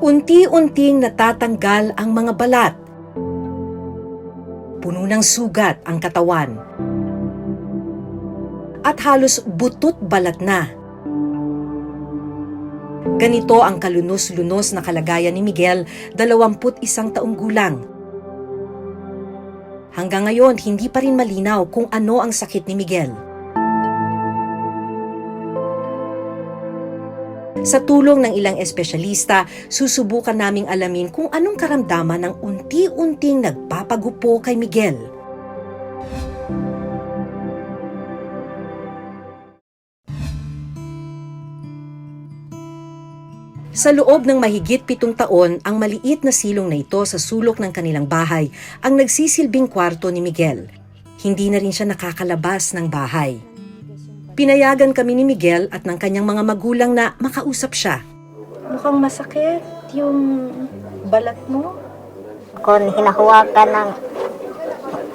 Unti-unting natatanggal ang mga balat. Puno ng sugat ang katawan. At halos butot balat na. Ganito ang kalunos-lunos na kalagayan ni Miguel, 21 taong gulang. Hanggang ngayon, hindi pa rin malinaw kung ano ang sakit ni Miguel. Sa tulong ng ilang espesyalista, susubukan naming alamin kung anong karamdaman ng unti-unting nagpapagupo kay Miguel. Sa loob ng mahigit 7 taon, ang maliit na silong na ito sa sulok ng kanilang bahay ang nagsisilbing kwarto ni Miguel. Hindi na rin siya nakakalabas ng bahay. Pinayagan kami ni Miguel at ng kanyang mga magulang na makausap siya. Mukhang masakit yung balat mo. Kung hinahawakan ng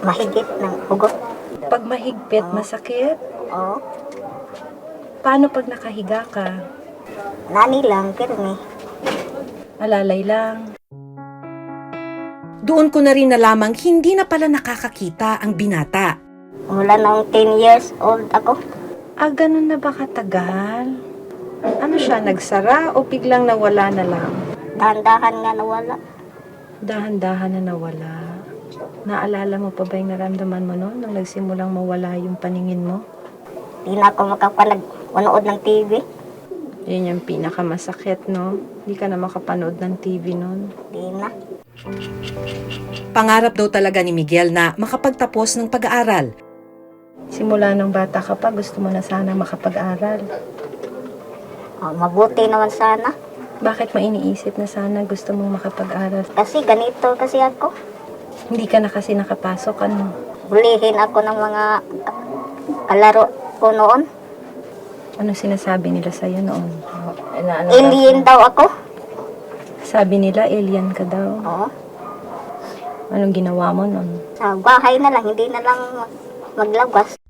mahigit ng hugot. Pag mahigpit, masakit. Oo. Paano pag nakahiga ka? Nani lang, kirmi. Alalay lang. Doon ko na rin nalamang hindi na pala nakakakita ang binata. Mula nung 10 years old ako. Ganun na ba katagal? Ano siya, nagsara o biglang nawala na lang? Dahan-dahan nga nawala. Dahan-dahan na nawala. Naalala mo pa ba yung naramdaman mo noon nung nagsimulang mawala yung paningin mo? Di na ako makapanood ng TV. Yun yung pinakamasakit, no? Hindi ka na makapanood ng TV noon. Di na. Pangarap daw talaga ni Miguel na makapagtapos ng pag-aaral. Simula nung bata ka pa, gusto mo na sana makapag-aral. Mabuti naman sana. Bakit mo iniisip na sana gusto mong makapag-aral? Kasi ganito kasi ako. Hindi ka na kasi nakapasok, ano? Bulihin ako ng mga kalaro ko noon. Ano sinasabi nila sa'yo noon? Alien daw ako. Sabi nila, alien ka daw. Oo. Anong ginawa mo noon? Sa bahay na lang, hindi na lang maglabas.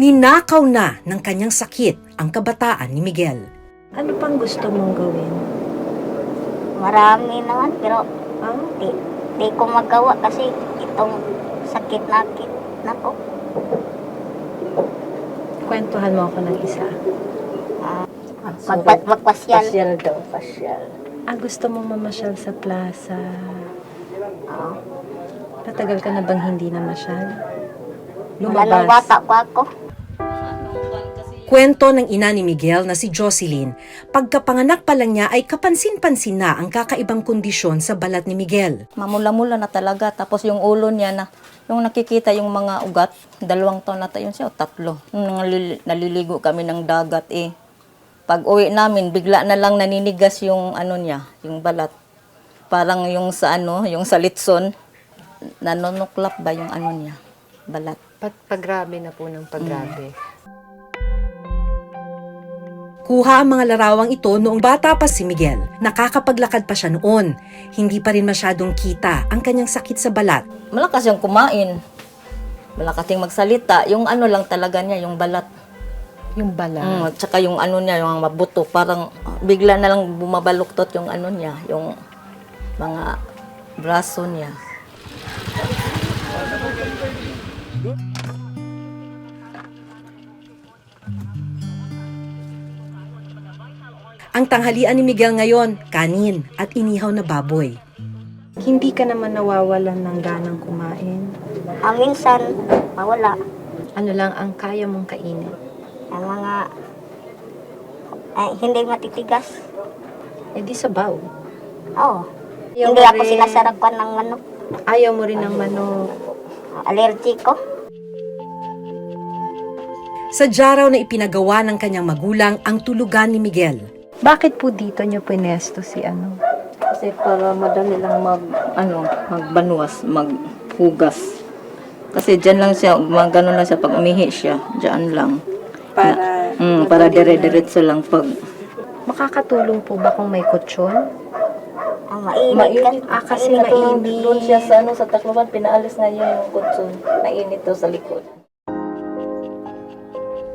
Ninakaw na ng kanyang sakit ang kabataan ni Miguel. Ano pang gusto mong gawin? Marami naman, pero Ah? di ko magawa kasi itong sakit na ko. Kwentuhan mo ako ng isa. Magpasyal. Gusto mong mamasyal sa plaza. Oo. Matagal ka na bang hindi namasyal? Wala nang bata ko ako. Kwento ng ina ni Miguel na si Jocelyn, pagkapanganak pa lang niya ay kapansin-pansin na ang kakaibang kondisyon sa balat ni Miguel. Mamula-mula na talaga. Tapos yung ulo niya na, yung nakikita yung mga ugat, 2 taon na tayo siya o 3. Nung naliligo kami ng dagat Pag uwi namin, bigla na lang naninigas yung ano niya, yung balat. Parang yung sa yung sa litson, nanonuklap ba yung ano niya, balat. Paggrabe na po ng paggrabe. Kuha ang mga larawang ito noong bata pa si Miguel. Nakakapaglakad pa siya noon. Hindi pa rin masyadong kita ang kanyang sakit sa balat. Malakas yung kumain. Malakas yung magsalita. Yung ano lang talaga niya, yung balat. Yung balat. At saka yung ano niya, yung mabuto. Parang bigla na lang bumabaluktot yung ano niya, yung mga braso niya. Ang tanghalian ni Miguel ngayon, kanin at inihaw na baboy. Hindi ka naman nawawalan ng ganang kumain. Minsan, mawala. Ano lang ang kaya mong kainin? Ang mga hindi matitigas. Di sabaw. Oo. Ayaw Hindi mo ako rin- sinasarapan ng manok. Ayaw mo rin ng manok. Allergy ko. Sadya raw na ipinagawa ng kanyang magulang ang tulugan ni Miguel. Bakit po dito nyo pinesto si ano? Kasi para madali lang magbanwas, maghugas. Kasi dyan lang siya, gano'n lang siya pag umihi siya, dyan lang. Para dire-diretso lang pag... Makakatulong po ba kung may kutsyon? Mainit. Kasi mainit. Doon siya sa Tacloban, pinaalis na niya yung kutsun. Mainit daw sa likod.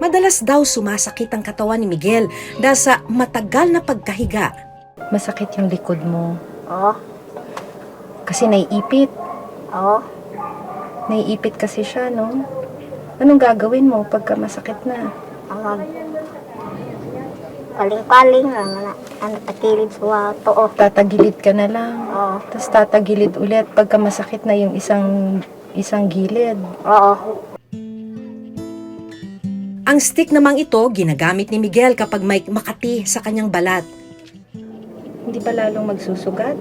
Madalas daw sumasakit ang katawan ni Miguel dahil sa matagal na pagkahiga. Masakit yung likod mo. Oo. Kasi naiipit. Oo. Naiipit kasi siya, no? Anong gagawin mo pagka masakit na? Ang paling-paling lang na takilid sa too. Tatagilid ka na lang. Oo. Tapos tatagilid ulit pagka masakit na yung isang gilid. Oo. Ang stick namang ito ginagamit ni Miguel kapag may makati sa kanyang balat. Hindi ba lalong magsusugat?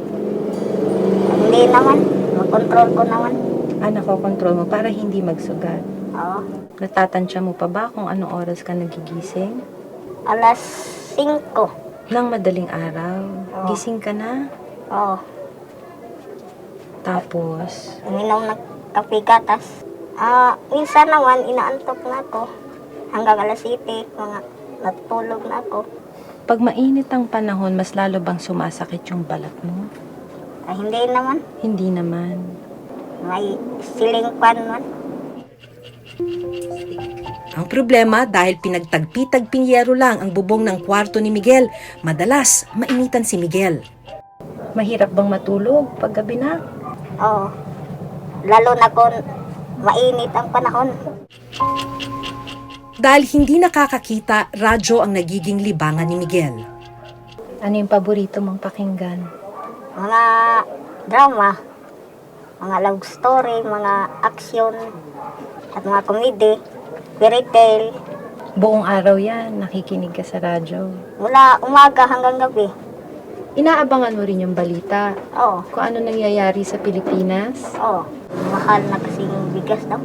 Hindi naman. Makontrol ko naman. Nakokontrol mo para hindi magsugat. Oo. Natatansya mo pa ba kung anong oras ka nagigising? Alas 5. Nang madaling araw. Oo. Gising ka na. Oo. Tapos, Uminom ng kape gatas. Minsan naman, inaantok na ako. Hanggang alas 7, mga natulog na ako. pag mainit ang panahon, mas lalo bang sumasakit yung balat mo? Ay, hindi naman. Hindi naman. May ceiling fan man. Ang problema dahil pinagtagpi-tagping yero lang ang bubong ng kwarto ni Miguel, madalas mainitan si Miguel. Mahirap bang matulog pag gabi na? Oo. Lalo na kung mainit ang panahon. Dahil hindi nakakakita, radyo ang nagiging libangan ni Miguel. Ano yung paborito mong pakinggan? Mga drama, mga love story, mga action, at mga komedy, fairy tale. Buong araw yan, nakikinig ka sa radyo. Mula umaga hanggang gabi. Inaabangan mo rin yung balita. Oo. Kung ano nangyayari sa Pilipinas. Oo. Mahal na kasing bigas daw.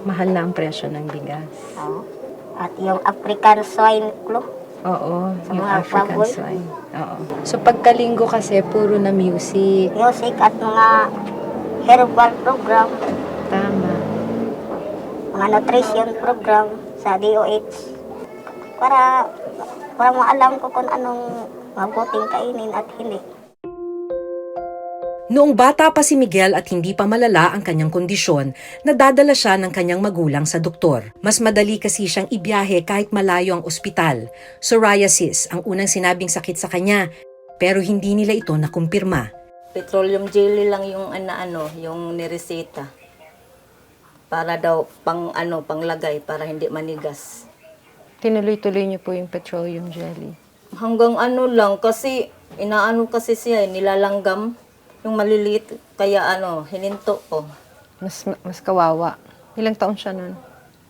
Mahal na ang presyo ng bigas. Oo. At yung African swine flu. Oo, yung mga African baboy. swine. Oo. So pagkalinggo kasi, puro na music. Music at mga herbal program, Tama. mga nutrition program sa DOH. Para maalam ko kung anong mabuting kainin at hindi. Noong bata pa si Miguel at hindi pa malala ang kanyang kondisyon, nadadala siya ng kanyang magulang sa doktor. Mas madali kasi siyang ibiyahe kahit malayo ang ospital. Psoriasis ang unang sinabing sakit sa kanya, pero hindi nila ito nakumpirma. Petroleum jelly lang yung yung nireseta. Para daw panglagay para hindi manigas. Tinuloy-tuloy niyo po yung petroleum jelly. Hanggang lang kasi kasi siya nilalanggam yung maliliit kaya hininto ko. Mas kawawa. Ilang taon siya nun?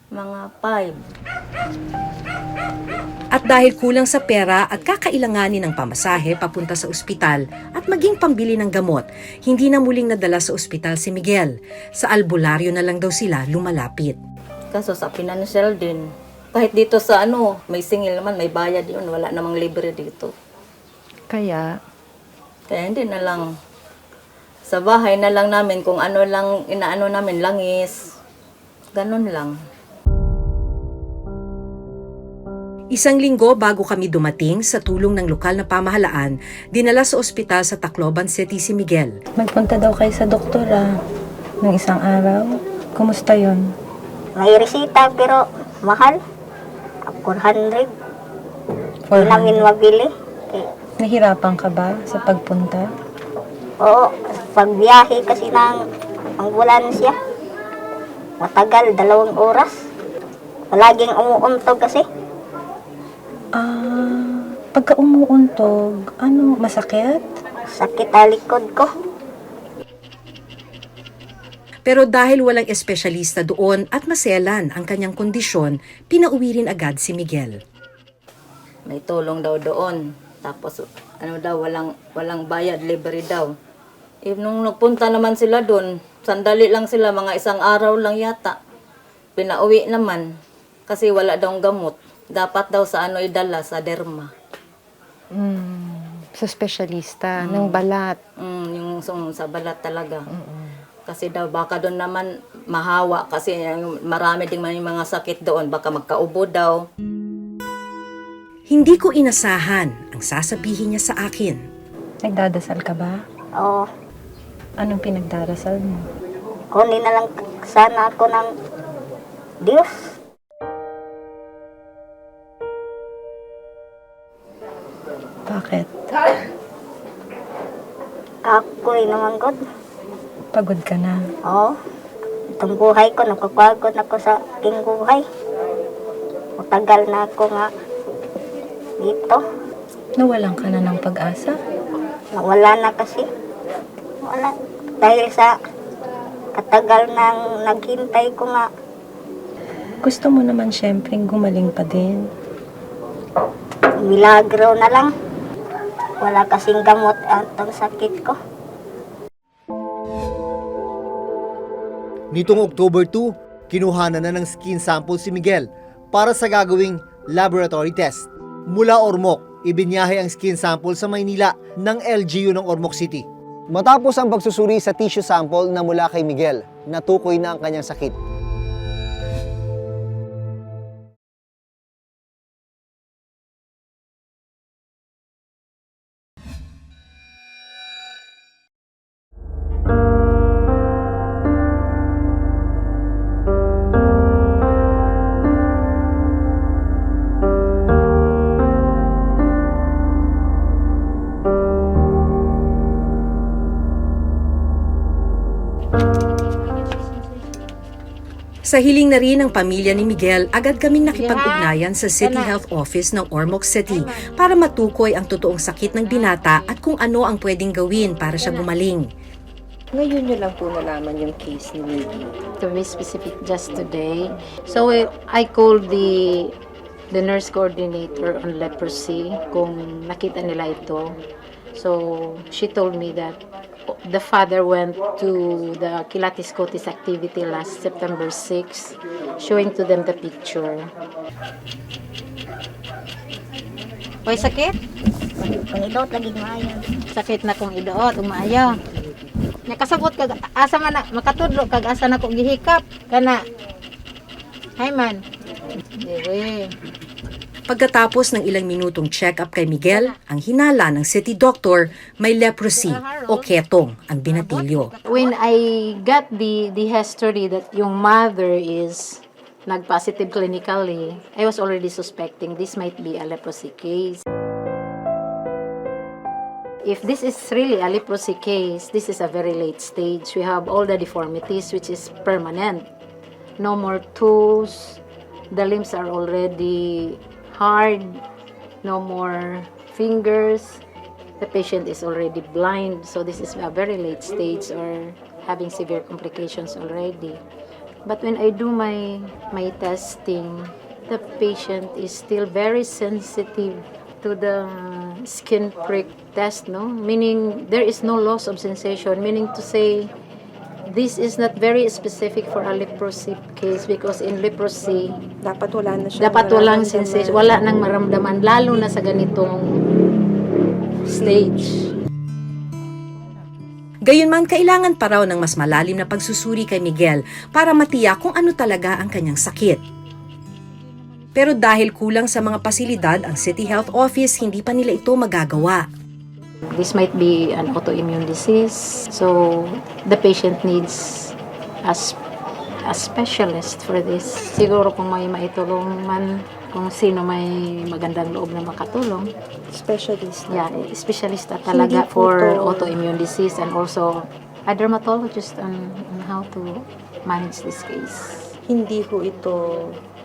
Mga 5. At dahil kulang sa pera at kakailanganin ng pamasahe papunta sa ospital at maging pambili ng gamot, hindi na muling nadala sa ospital si Miguel. Sa albularyo na lang daw sila lumalapit. Kaso sa financial din. Kahit dito sa may singil naman, may bayad yun. Wala namang libre dito. Kaya, Hindi na lang. Sa bahay na lang namin kung ano lang inaano namin, langis. Ganun lang. Isang linggo bago kami dumating, sa tulong ng lokal na pamahalaan, dinala sa ospital sa Tacloban City si Miguel. magpunta daw kayo sa doktora ng isang araw. Kumusta yon? May resita pero mahal. 400. Hindi namin mabili. Nahirapan ka ba sa pagpunta? Oo, pagbiyahe kasi ng ambulansya. Matagal, 2 oras. Palaging umuuntog kasi. Pagka umuuntog, masakit? Sakit ang likod ko. Pero dahil walang espesyalista doon at maselan ang kanyang kondisyon, pinauwi rin agad si Miguel. May tulong daw doon. Tapos walang bayad, libre daw. Nung nagpunta naman sila doon, sandali lang sila, mga 1 araw lang yata. Pinauwi naman kasi wala daw gamot. Dapat daw sa idala sa derma. Sa espesyalista, ng balat. Yung sa balat talaga. Kasi daw baka doon naman mahawa kasi marami ding may mga sakit doon. Baka magkaubo daw. Hindi ko inasahan ang sasabihin niya sa akin. Nagdadasal ka ba? Oo, Anong pinagdarasal mo? kunin na lang sana ako ng Diyos. Bakit? Ako'y naman god. Pagod ka na. Oo. Itong buhay ko, napapagod ako sa aking buhay. Matagal na ako nga dito. Nawalan ka na ng pag-asa? Nawala na kasi. Wala. Dahil sa katagal nang naghintay ko nga. Gusto mo naman syempreng gumaling pa din. Milagro na lang. Wala kasing gamot ang sakit ko. Nitong October 2, kinuhanan na ng skin sample si Miguel para sa gagawing laboratory test. Mula Ormoc, ibinyahe ang skin sample sa Maynila ng LGU ng Ormoc City. Matapos ang pagsusuri sa tissue sample na mula kay Miguel, natukoy na ang kanyang sakit. Sa hiling na rin ng pamilya ni Miguel, agad kaming nakipag-ugnayan sa City Health Office ng Ormoc City para matukoy ang totoong sakit ng binata at kung ano ang pwedeng gawin para siya gumaling. Ngayon nyo lang po nalaman yung case ni Miggy. To be specific, just today. So I called the nurse coordinator on leprosy kung nakita nila ito. So she told me that the father went to the Kilatis Kotis activity last September 6, showing to them the picture. Hoy, sakit? Pangidot lagi maayo. Sakit na kong idoot, umayaw. Nakasabot kag asa man na makatudlo kag asa na ko gihikap kana. Hay man. Dire. Pagkatapos ng ilang minutong check-up kay Miguel, ang hinala ng city doctor may leprosy o ketong ang binatilyo. When I got the history that yung mother is nag-positive clinically, I was already suspecting this might be a leprosy case. If this is really a leprosy case, this is a very late stage. We have all the deformities which is permanent. No more toes, the limbs are already hard, no more fingers, the patient is already blind, so this is a very late stage or having severe complications already. But when I do my testing, the patient is still very sensitive to the skin prick test, no? Meaning there is no loss of sensation, meaning to say this is not very specific for a leprosy case because in leprosy, Dapat wala na siya. dapat walang sensation, wala nang maramdaman, lalo na sa ganitong stage. Gayunman, kailangan pa raw ng mas malalim na pagsusuri kay Miguel para matiyak kung ano talaga ang kanyang sakit. Pero dahil kulang sa mga pasilidad ang City Health Office, hindi pa nila ito magagawa. This might be an autoimmune disease, so the patient needs a specialist for this. Siguro kung may maitulong man, kung sino may magandang loob na makatulong. Specialist. Yeah, specialista talaga Hindi po for to- autoimmune disease and also a dermatologist on how to manage this case. Hindi ho ito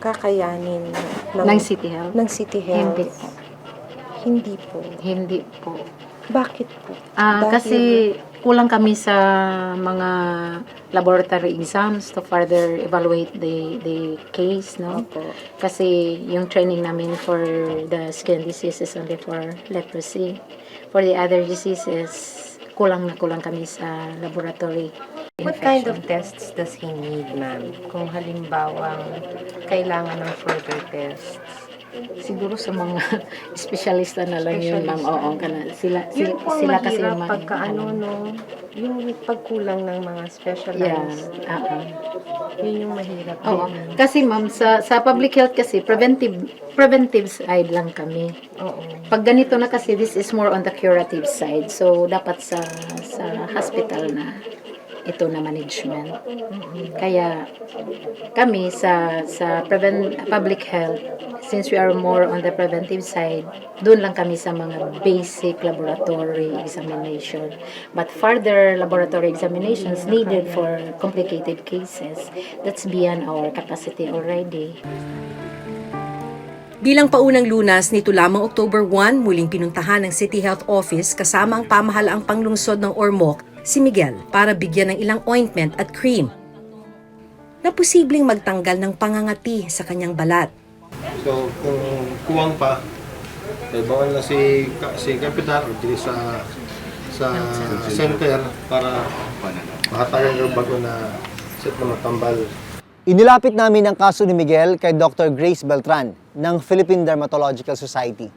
kakayanin Ng City Health? ng City Health. Hindi po. Hindi po. Hindi po. Bakit po? Dahil- Kasi kulang kami sa mga laboratory exams to further evaluate the case, no? Opo. Kasi yung training namin for the skin disease is only for leprosy. For the other diseases, kulang na kulang kami sa laboratory. What kind of tests does he need, ma'am? Kung halimbawa kailangan ng further tests. Siguro sa mga espesyalista na lang yun, ma'am. Oo, kana. Sila Sila kasi mahirap yung mga- pagka yung pagkulang ng mga Yeah, specialized. Yun yung mahirap. Oo. din. Kasi ma'am, sa public health kasi, preventive side lang kami. Oo. Pag ganito na kasi, this is more on the curative side. So, dapat sa hospital na. ito na management. Kaya kami sa public health, since we are more on the preventive side, doon lang kami sa mga basic laboratory examination. But further laboratory examinations needed for complicated cases, that's beyond our capacity already. Bilang paunang lunas nito lamang October 1, muling pinuntahan ng City Health Office kasama ang pamahalaang panglungsod ng Ormoc, si Miguel, para bigyan ng ilang ointment at cream na posibleng magtanggal ng pangangati sa kanyang balat. So, kung kuwang pa, bawal na si Kapitan o dili sa center para makatagal yung bago na set na matambal. Inilapit namin ang kaso ni Miguel kay Dr. Grace Beltran ng Philippine Dermatological Society.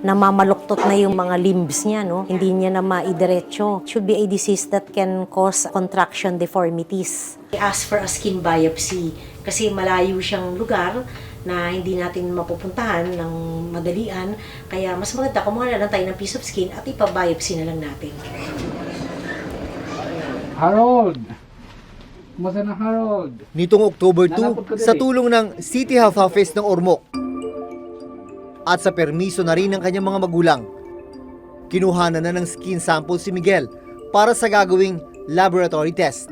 Namamaluktot na yung mga limbs niya, no? Hindi niya na maidiretso. It should be a disease that can cause contraction deformities. I ask for a skin biopsy kasi malayo siyang lugar na hindi natin mapupuntahan ng madalian. Kaya mas maganda kumuha na lang tayo ng piece of skin at ipa-biopsy na lang natin. Harold! Kumusta na, Harold? Nitong October 2, sa tulong ng City Health Office ng Ormoc at sa permiso na rin ng kanyang mga magulang, kinuhanan na ng skin sample si Miguel para sa gagawing laboratory test.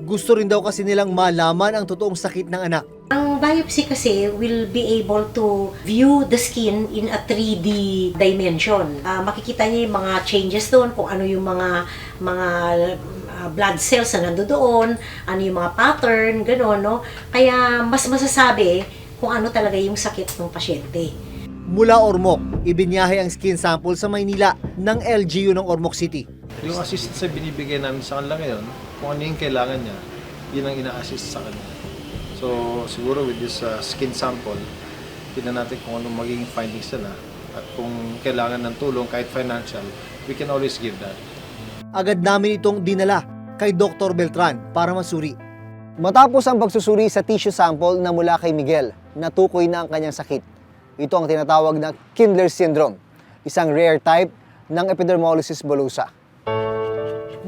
Gusto rin daw kasi nilang malaman ang totoong sakit ng anak. Ang biopsy kasi will be able to view the skin in a 3D dimension. Makikita niya yung mga changes doon, kung ano yung mga blood cells na nandoon, ano yung mga pattern, gano'n, no? Kaya mas masasabi kung ano talaga yung sakit ng pasyente. Mula Ormoc, ibinyahe ang skin sample sa Maynila ng LGU ng Ormoc City. Yung assistance na binibigay namin sa kanila ngayon, kung ano yung kailangan niya, yun ang ina-assist sa kanya. So, siguro with this skin sample, tignan natin kung anong magiging findings nila at kung kailangan ng tulong kahit financial, we can always give that. Agad namin itong dinala kay Dr. Beltran para masuri. Matapos ang pagsusuri sa tissue sample na mula kay Miguel, natukoy na ang kanyang sakit. Ito ang tinatawag na Kindler syndrome, isang rare type ng epidermolysis bullosa.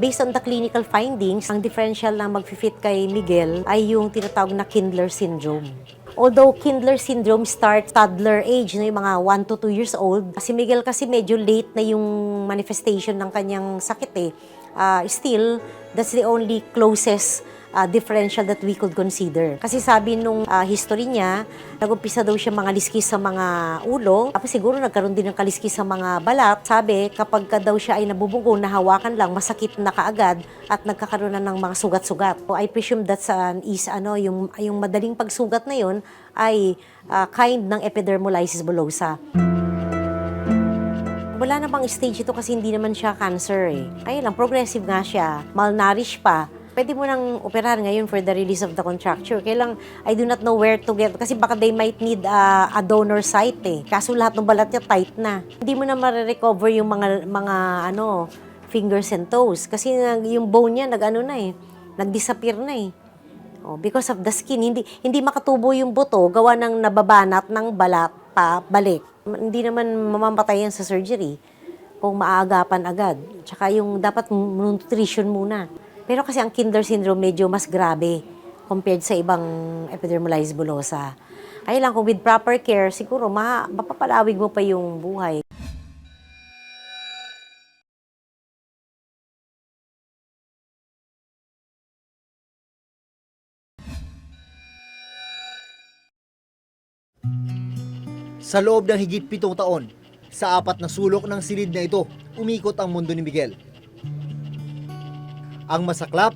Based on the clinical findings, ang differential na mag-fit kay Miguel ay yung tinatawag na Kindler syndrome. Although Kindler syndrome starts toddler age, no, yung mga 1 to 2 years old, si Miguel kasi medyo late na yung manifestation ng kanyang sakit eh. Still, that's the only closest differential that we could consider. Kasi sabi nung history niya, nag-umpisa daw siya mga liskis sa mga ulo, tapos siguro nagkaroon din ng kaliskis sa mga balat. Sabi, kapag ka daw siya ay nabubugo, nahawakan lang, masakit na kaagad at nagkakaroon na ng mga sugat-sugat. So, I presume that's yung madaling pagsugat na yun ay kind ng epidermolysis bullosa. Wala na bang stage ito kasi hindi naman siya cancer eh. Ayun lang, progressive nga siya, malnourished pa. Pwede mo nang operahan ngayon for the release of the contracture. Kailang, I do not know where to get, kasi baka they might need a donor site eh. Kaso lahat ng balat niya tight na. Hindi mo na ma-recover yung mga fingers and toes. Kasi yung bone niya, nag-disappear na eh. Because of the skin, hindi makatubo yung buto, gawa ng nababanat ng balat pa balik. Hindi naman mamamatay yan sa surgery kung maaagapan agad. Tsaka yung dapat nutrition muna. Pero kasi ang Kindler syndrome medyo mas grabe compared sa ibang epidermolysis bullosa. Kaya lang kung with proper care, siguro mapapalawig mo pa yung buhay. Sa loob ng higit 7 taon, sa 4 na sulok ng silid na ito, umikot ang mundo ni Miguel. Ang masaklap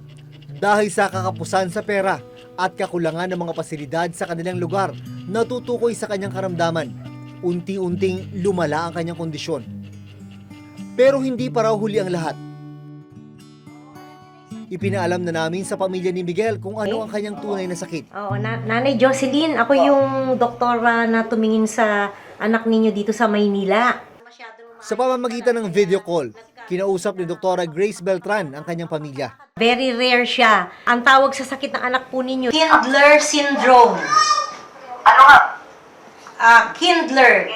dahil sa kakapusan sa pera at kakulangan ng mga pasilidad sa kanilang lugar na tutukoy sa kanyang karamdaman. Unti-unting lumala ang kanyang kondisyon. Pero hindi pa raw huli ang lahat. Ipinaalam na namin sa pamilya ni Miguel kung ano ang kanyang tunay na sakit. Oo, Nanay Jocelyn, ako yung doktora na tumingin sa anak ninyo dito sa Maynila. Sa pamamagitan ng video call, kinausap ni Dr. Grace Beltran ang kanyang pamilya. Very rare siya. Ang tawag sa sakit ng anak po ninyo, Kindler syndrome. Ano nga? Kindler.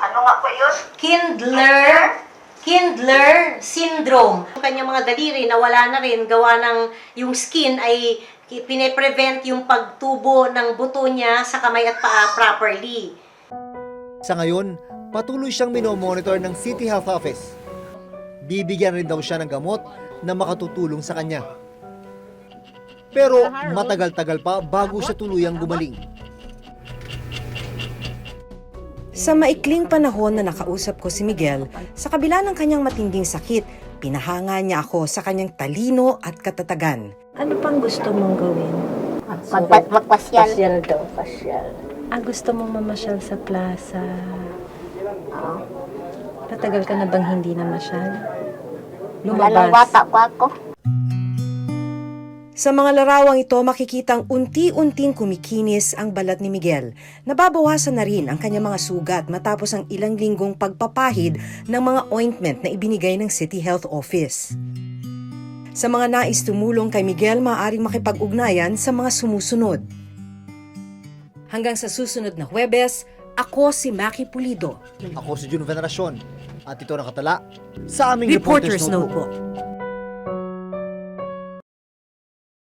Ano nga po yun? Kindler Kindler syndrome. Yung kanyang mga daliri nawala na rin, gawa ng yung skin ay pine-prevent yung pagtubo ng buto niya sa kamay at paa properly. Sa ngayon, patuloy siyang minomonitor ng City Health Office. Bibigyan rin daw siya ng gamot na makatutulong sa kanya. Pero matagal-tagal pa bago siya tuluyang gumaling. Sa maikling panahon na nakausap ko si Miguel, sa kabila ng kanyang matinding sakit, pinahanga niya ako sa kanyang talino at katatagan. Ano pang gusto mong gawin? Magpasyal. Gusto mong mamasyal sa plaza? Patagal ka na bang hindi namasyal? Wala nang bata pa ako. Sa mga larawang ito, makikitang unti-unting kumikinis ang balat ni Miguel. Nababawasan na rin ang kanyang mga sugat matapos ang ilang linggong pagpapahid ng mga ointment na ibinigay ng City Health Office. Sa mga nais tumulong kay Miguel, maaaring makipag-ugnayan sa mga sumusunod. Hanggang sa susunod na Huwebes, ako si Maki Pulido. Ako si Jun Veneracion at ito nakatala sa aming Reporter's Notebook. Notebook.